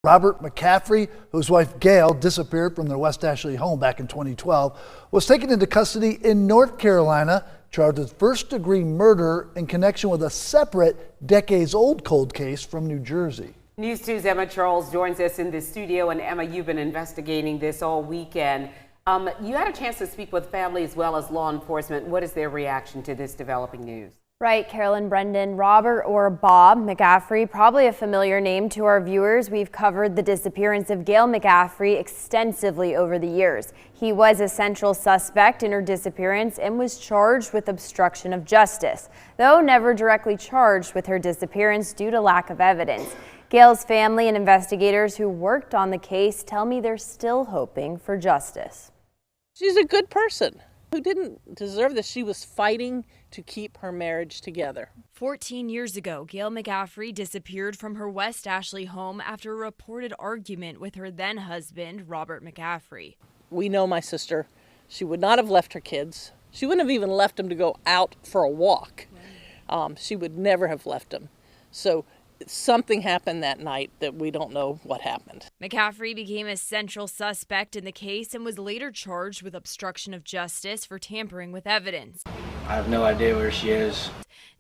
Robert McCaffrey, whose wife Gail disappeared from their West Ashley home back in 2012, was taken into custody in North Carolina, charged with first-degree murder in connection with a separate decades-old cold case from New Jersey. News 2's Emma Charles joins us in the studio. And Emma, you've been investigating this all weekend. You had a chance to speak with family as well as law enforcement. What is their reaction to this developing news? Right, Carolyn, Brendan, Robert or Bob McCaffrey, probably a familiar name to our viewers. We've covered the disappearance of Gail McCaffrey extensively over the years. He was a central suspect in her disappearance and was charged with obstruction of justice, though never directly charged with her disappearance due to lack of evidence. Gail's family and investigators who worked on the case tell me they're still hoping for justice. She's a good person who didn't deserve this. She was fighting to keep her marriage together. 14 years ago, Gail McCaffrey disappeared from her West Ashley home after a reported argument with her then husband, Robert McCaffrey. We know my sister. She would not have left her kids. She wouldn't have even left them to go out for a walk. She would never have left them. So something happened that night that we don't know what happened. McCaffrey became a central suspect in the case and was later charged with obstruction of justice for tampering with evidence. I have no idea where she is.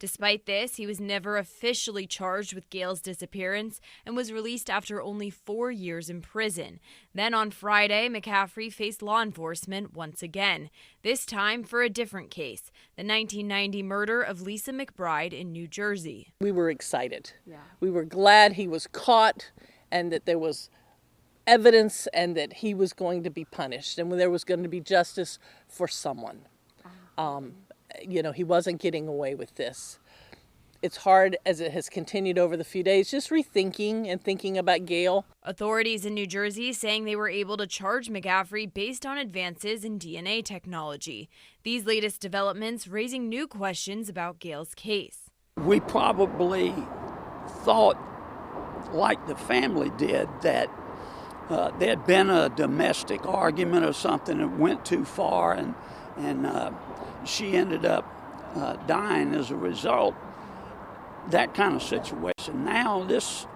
Despite this, he was never officially charged with Gail's disappearance and was released after only 4 years in prison. Then on Friday, McCaffrey faced law enforcement once again, this time for a different case, the 1990 murder of Lisa McBride in New Jersey. We were excited. We were glad he was caught and that there was evidence and that he was going to be punished and there was going to be justice for someone. He wasn't getting away with this. It's hard as it has continued over the few days, just rethinking and thinking about Gail. Authorities in New Jersey saying they were able to charge McCaffrey based on advances in DNA technology. These latest developments raising new questions about Gail's case. We probably thought, like the family did, that there had been a domestic argument or something that went too far, and she ended up dying as a result. That kind of situation. Now this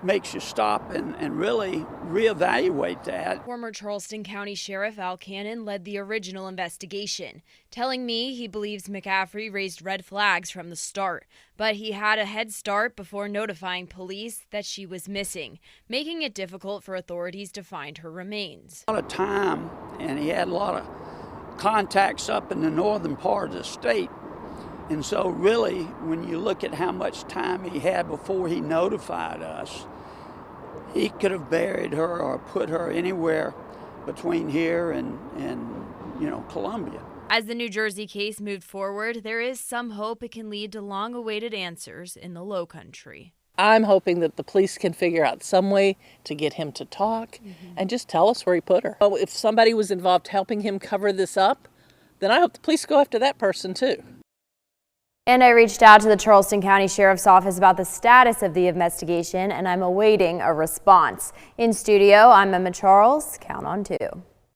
makes you stop and really reevaluate that. Former Charleston County Sheriff Al Cannon led the original investigation, telling me he believes McCaffrey raised red flags from the start, but he had a head start before notifying police that she was missing, making it difficult for authorities to find her remains. A lot of time, and he had a lot of contacts up in the northern part of the state. And so really, when you look at how much time he had before he notified us, he could have buried her or put her anywhere between here and Columbia. As the New Jersey case moved forward, there is some hope it can lead to long-awaited answers in the Low Country. I'm hoping that the police can figure out some way to get him to talk and just tell us where he put her. If somebody was involved helping him cover this up, then I hope the police go after that person too. And I reached out to the Charleston County Sheriff's Office about the status of the investigation, and I'm awaiting a response. In studio, I'm Emma Charles. Count on 2.